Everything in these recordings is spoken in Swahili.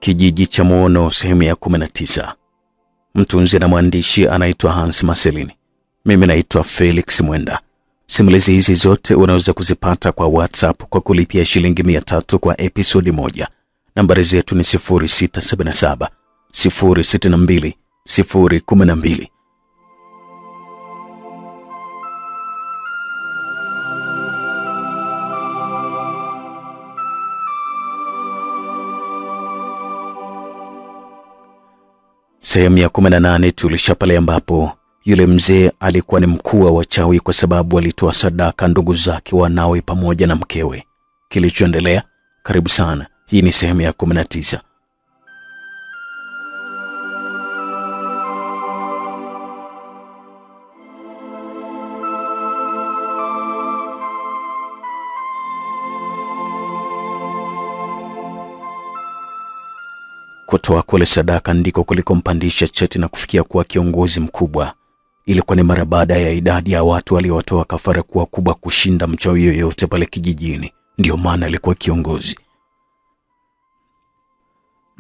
Kijiji cha Muono, sehemu ya 19. Mtunzi na mwandishi anaitwa Hans Marcelin. Mimi naitwa Felix Mwenda. Simulizi hizi zote unaweza kuzipata kwa WhatsApp kwa kulipia shilingi 300 kwa episodi moja. Nambari zetu ni 0677 062 012. Sehemu ya 18 tulisha pale ambapo yule mzee alikuwa ni mkuu wa wachawi kwa sababu alitoa sadaka ndugu zake wanawe pamoja na mkewe. Kilichoendelea, karibu sana. Hii ni sehemu ya 19. Kutoa kule sadaka ndiko kulikompandisha cheti na kufikia kuwa kiongozi mkubwa. Ilikuwa ni mara baada ya idadi ya watu waliotoa kafara kuwa kubwa kushinda mchawi yoyote pale kijijini. Ndio maana alikuwa kiongozi.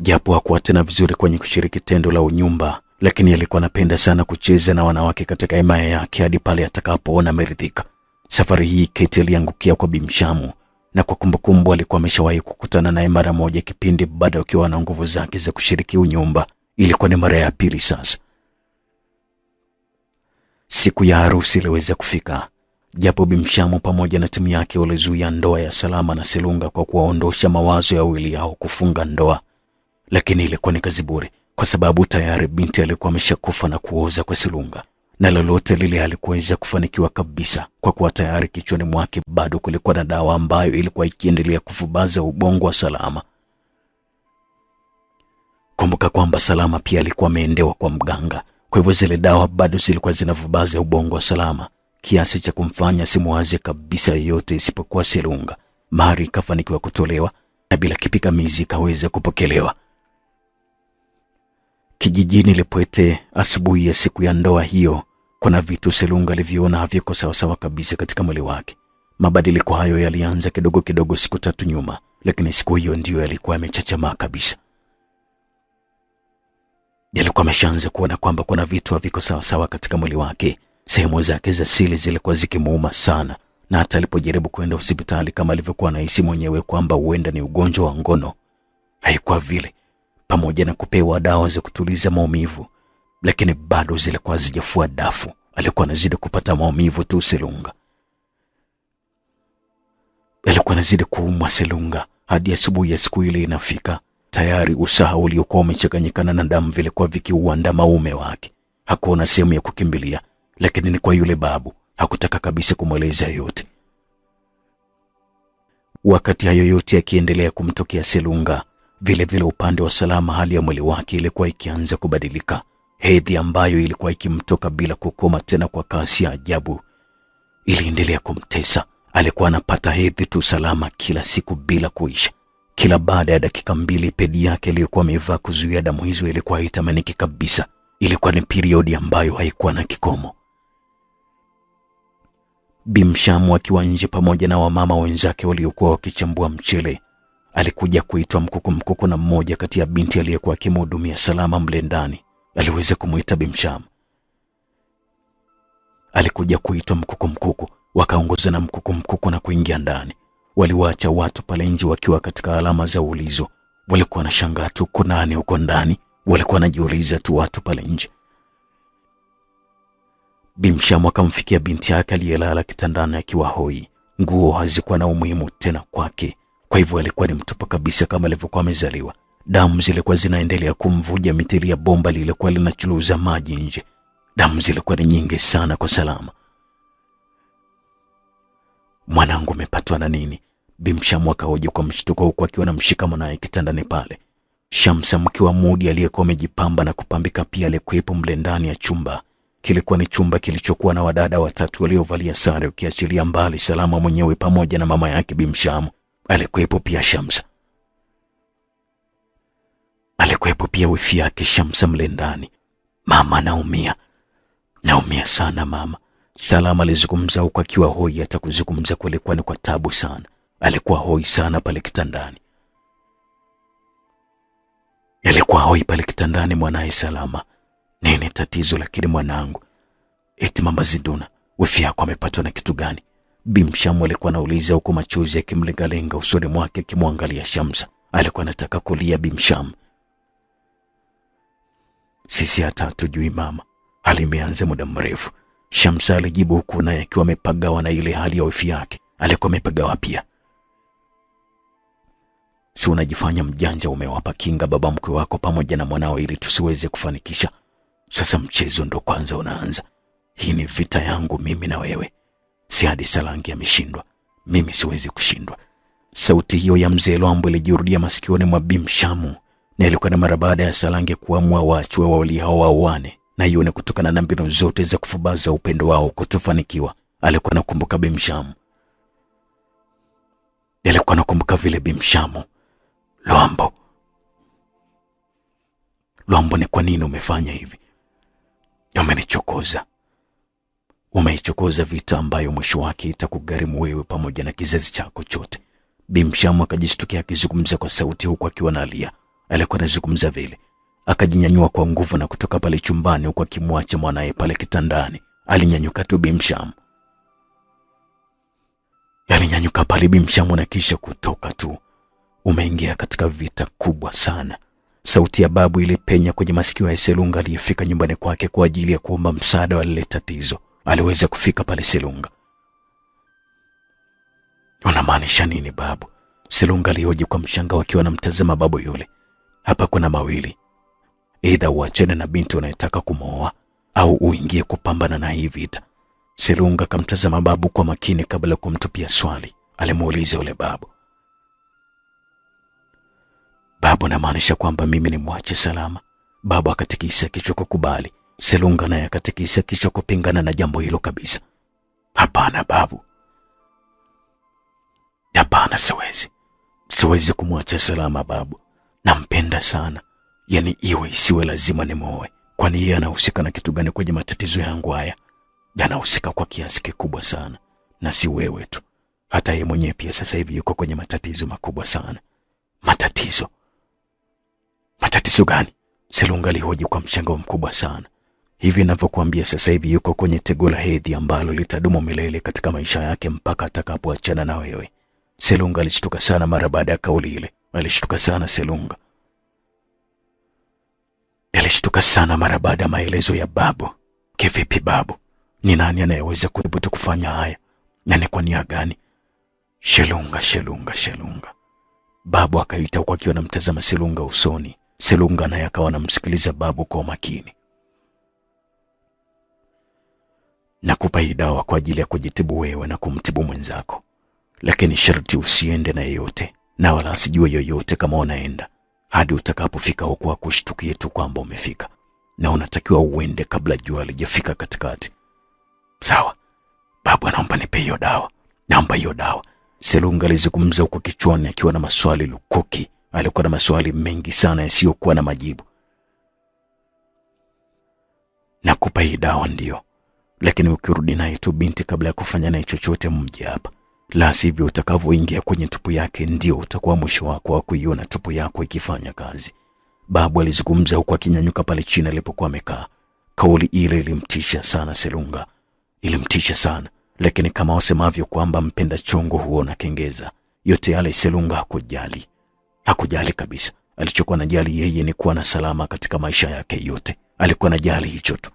Japo hakuwa tena vizuri kwenye kushiriki tendo la unyumba, lakini alikuwa anapenda sana kucheza na wanawake katika himaya yake hadi pale atakapoona ameridhika. Safari hii Kate aliangukia kwa Bimshamu, na kwa kumbukumbu alikuwa ameshawahi kukutana naye mara moja kipindi bado akiwa na nguvu zake za kushiriki unyumba. Ilikuwa ni mara ya pili sasa. Siku ya harusi iliweza kufika. Japo Bimshamu pamoja na timu yake walizuia ndoa ya Salama na Selunga kwa kuwaondosha mawazo ya wawili hao kufunga ndoa, lakini ilikuwa ni kazi bure kwa sababu tayari binti alikuwa ameshakufa na kuoza kwa Selunga, na lolote lile halikuweza kufanikiwa kabisa kwa kuwa tayari kichwani mwake bado kulikuwa na dawa ambayo ilikuwa ikiendelea kufubaza ubongo wa Salama. Kumbuka kwamba Salama pia alikuwa ameendewa kwa mganga, kwa hivyo zile dawa bado zilikuwa zinafubaza ubongo wa Salama kiasi cha kumfanya simuwaze kabisa yote isipokuwa Selunga. Mahari ikafanikiwa kutolewa na bila kipingamizi kaweza kupokelewa. Kijijini Lipwete, asubuhi ya siku ya ndoa hiyo, kuna vitu Selunga aliviona haviko sawa kabisa katika mwili wake. Mabadiliko hayo yalianza kidogo kidogo siku 3 nyuma, lakini siku hiyo ndiyo yalikuwa yamechachamaa kabisa. Yalikuwa ameshaanza kuona kwamba kuna vitu haviko sawa katika mwili wake. Sehemu zake za siri zilikuwa zikimuuma sana, na hata alipojaribu kwenda hospitali kama alivyokuwa anahisi mwenyewe kwamba huenda ni ugonjwa wa ngono, haikuwa vile. Pamoja na kupewa dawa za kutuliza maumivu, lakini bado zilikuwa hazijafua dafu. Alikuwa anazidi kupata maumivu tu Selunga. Alikuwa anazidi kuumwa Selunga hadi asubuhi ya siku ile inafika. Tayari usaha uliokuwa umechanganyikana na damu vilikuwa vikiuandama uume wake. Hakuona sehemu ya kukimbilia, lakini ni kwa yule babu. Hakutaka kabisa kumweleza yote. Wakati hayo yote yakiendelea kumtokea Selunga, vile vile upande wa Salama hali ya mwili wake ilikuwa ikianza kubadilika. Hedhi ambayo ilikuwa ikimtoka bila kukoma tena kwa kasi ya ajabu iliendelea kumtesa. Alikuwa anapata hedhi tu Salama kila siku bila kuisha. Kila baada ya dakika 2 pedi yake iliyokuwa amevaa kuzuia damu hizo ilikuwa haitamaniki kabisa. Ilikuwa ni periodi ambayo haikuwa na kikomo. Bimshamu akiwa nje pamoja na wamama wenzake waliokuwa wakichambua mchele, alikuja kuitwa mkuku na mmoja kati ya binti aliyekuwa akimhudumia Salama mle ndani. Aliweza kumuita Bimshamu. Alikuja kuitwa mkuku, wakaongoza na mkuku na kuingia ndani. Waliwaacha watu pale nje wakiwa katika alama za ulizo. Walikuwa na shangaa tu kuna nani huko ndani. Walikuwa wanajiuliza tu watu pale nje. Bimshamu akamfikia binti yake aliyelala kitandani akiwa hoi. Nguo hazikuwa na umuhimu tena kwake, kwa hivyo alikuwa ni mtupu kabisa kama alivyokuwa amezaliwa. Damu zilikuwa zinaendelea kumvuja mithili ya bomba lilikuwa linachuluza maji nje. Damu zilikuwa ni nyingi sana kwa Salama. Mwanangu umepatwa na nini? Bimshamu akahoji kwa mshtuko huku akiwa anamshika mwanae kitandani pale. Shamsa mke wa Mudi aliyekuwa amejipamba na kupambika pia alikuwepo mle ndani ya chumba. Kilikuwa ni chumba kilichokuwa na wadada 3 waliovalia sare, ukiachilia mbali Salama mwenyewe pamoja na mama yake Bimshamu. Alikuwepo pia Shamsa. Alikuwepo pia wifi yake Shamsa mle ndani. Mama, naumia sana mama. Salama alizungumza huku akiwa hoi. Hata kuzungumza kulikuwa ni kwa tabu sana. Alikuwa hoi sana pale kitandani. Alikuwa hoi pale kitandani, mwanaye salama. Nini tatizo lakini mwanangu? Eti mama Zinduna, wifi yako amepatwa na kitu gani? Bi Mshamu alikuwa anauliza huku machozi yakimlengalenga usoni mwake akimwangalia Shamsa. Alikuwa anataka kulia Bi Mshamu. Sisi hata hatujui mama, hali imeanza muda mrefu, Shamsa alijibu huku naye akiwa amepagawa na ile hali ya wifi yake. Alikuwa amepagawa pia. Si unajifanya mjanja, umewapa kinga baba mkwe wako pamoja na mwanao ili tusiweze kufanikisha. Sasa mchezo ndo kwanza unaanza. Hii ni vita yangu mimi na wewe. Si hadi Salangi ameshindwa, mimi siwezi kushindwa. Sauti hiyo ya mzee Lwambo ilijirudia masikioni mwa Bi Mshamu, na ilikuwa ni mara baada ya Salangi kuamua waachwe wawili hao waoane, na hiyo ni kutokana na mbinu zote za kufubaza upendo wao kutofanikiwa. Alikuwa anakumbuka Bi Mshamu. Alikuwa anakumbuka vile Bi Mshamu. Lwambo, ni kwa nini umefanya hivi? Umenichokoza. Umeichokoza vita ambayo mwisho wake itakugharimu wewe pamoja na kizazi chako chote. Bi Mshamu akajishtukia akizungumza kwa sauti huku akiwa analia. Alikuwa anazungumza vile, akajinyanyua kwa nguvu na kutoka pale chumbani huku akimwacha mwanae pale kitandani. Alinyanyuka tu Bi Mshamu. Alinyanyuka pale Bi Mshamu na kisha kutoka tu. Umeingia katika vita kubwa sana. Sauti ya babu ilipenya kwenye masikio ya Selunga aliyefika nyumbani kwake kwa ajili ya kuomba msaada wa lile tatizo. Aliweza kufika pale Selunga. Unamaanisha nini babu? Selunga alihoji kwa mshangao akiwa anamtazama babu yule. Hapa kuna mawili. Aidha uachane na binti unayetaka kumooa au uingie kupambana na hii vita. Selunga kamtazama babu kwa makini kabla ya kumtupia swali. Alimuuliza yule babu. Babu, namaanisha kwamba mimi ni mwache Salama? Babu akatikisa kichwa kukubali. Selunga naye akatikisa kichwa kupingana na jambo hilo kabisa. Hapana babu. Hapana, siwezi kumwacha Salama babu. Nampenda sana. Yaani iwe isiwe lazima nimwoe. Kwani yeye anahusika na kitu gani kwenye matatizo yangu haya? Yanahusika kwa kiasi kikubwa sana. Na si wewe tu. Hata yeye mwenyewe pia sasa hivi yuko kwenye matatizo makubwa sana. Matatizo? Matatizo gani? Selunga alihoji kwa mshangao mkubwa sana. Hivi ninavyokuambia sasa hivi yuko kwenye tego la hedhi ambalo litadumu milele katika maisha yake mpaka atakapoachana na wewe. Selunga alishtuka sana mara baada ya kauli ile. Alishtuka sana Selunga. Alishtuka sana mara baada ya maelezo ya babu. Kivipi babu? Ni nani anayeweza kudhubutu kufanya haya? Na ni kwa nia gani? Selunga. Babu akaita huku akiwa anamtazama Selunga usoni. Selunga naye akawa anamsikiliza babu kwa makini. Nakupa hii dawa kwa ajili ya kujitibu wewe na kumtibu mwenzako. Lakini sharti usiende na yeyote, na wala asijue yoyote kama unaenda, hadi utakapofika huko akushtukie tu kwamba umefika. Na unatakiwa uende kabla jua halijafika katikati. Sawa? Babu anaomba nipe hiyo dawa. Naomba hiyo dawa. Selunga alizungumza huko kichwani akiwa na maswali lukuki. Alikuwa na maswali mengi sana yasiyokuwa na majibu. Nakupa hii dawa ndio. Lakini ukirudi naye tu binti kabla ya kufanya naye chochote mje hapa. La sivyo utakavyoingia kwenye tupu yake ndio utakuwa mwisho wako wa kuiona tupu yako ikifanya kazi. Babu alizungumza huko akinyanyuka pale chini alipokuwa amekaa. Kauli ile ilimtisha sana Selunga. Ilimtisha sana. Lakini kama wasemavyo kwamba mpenda chongo huona kengeza, yote yale Selunga hakujali. Hakujali kabisa. Alichokuwa anajali yeye ni kuwa na Salama katika maisha yake yote. Alikuwa anajali hicho tu.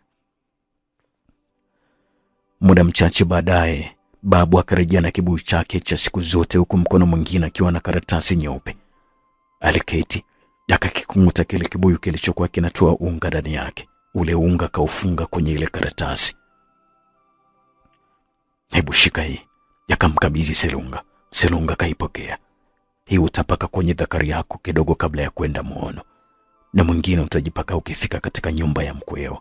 Muda mchache baadaye, babu akarejea na kibuyu chake cha siku zote huku mkono mwingine akiwa na karatasi nyeupe. Aliketi, akakikunguta kile kibuyu kilichokuwa kinatoa unga ndani yake. Ule unga kaufunga kwenye ile karatasi. Hebu shika hii. Yakamkabidhi Selunga. Selunga kaipokea. Hii utapaka kwenye dhakari yako kidogo kabla ya kwenda muono. Na mwingine utajipaka ukifika katika nyumba ya mkweo.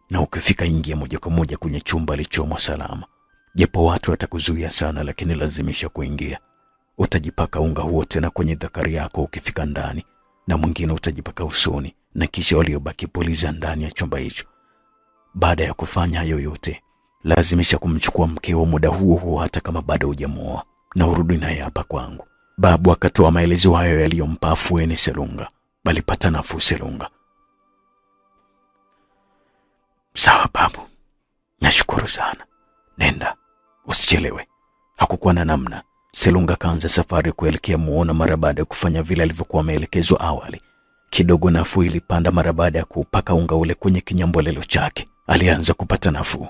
Na ukifika ingia moja kwa moja kwenye chumba alichomo Salama. Japo watu watakuzuia sana lakini lazimisha kuingia. Utajipaka unga huo tena kwenye dhakari yako ukifika ndani. Na mwingine utajipaka usoni na kisha waliobaki puliza ndani ya chumba hicho. Baada ya kufanya hayo yote, lazimisha kumchukua mkeo muda huo hata kama bado hujamuoa na urudi naye hapa kwangu. Babu akatoa maelezo hayo yaliyompa afueni Selunga. balipata nafuu Selunga. Sawa babu, nashukuru sana. Nenda, usichelewe. Hakukuwa na namna. Selunga kaanza safari kuelekea Muona mara baada ya kufanya vile alivyokuwa ameelekezwa awali. Kidogo nafuu ilipanda mara baada ya kupaka unga ule kwenye kinyambolelo chake. Alianza kupata nafuu.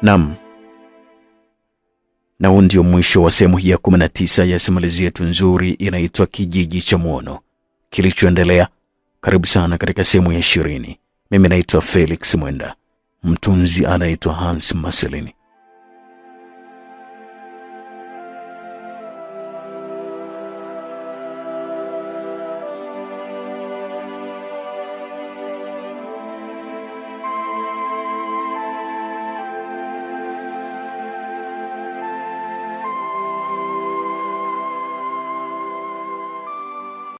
Naam. Na huu ndio mwisho wa sehemu hii ya 19 ya simulizi yetu nzuri inaitwa Kijiji cha Muono. Kilichoendelea, karibu sana katika sehemu ya 20. Mimi naitwa Felix Mwenda. Mtunzi anaitwa Hans Marcelin.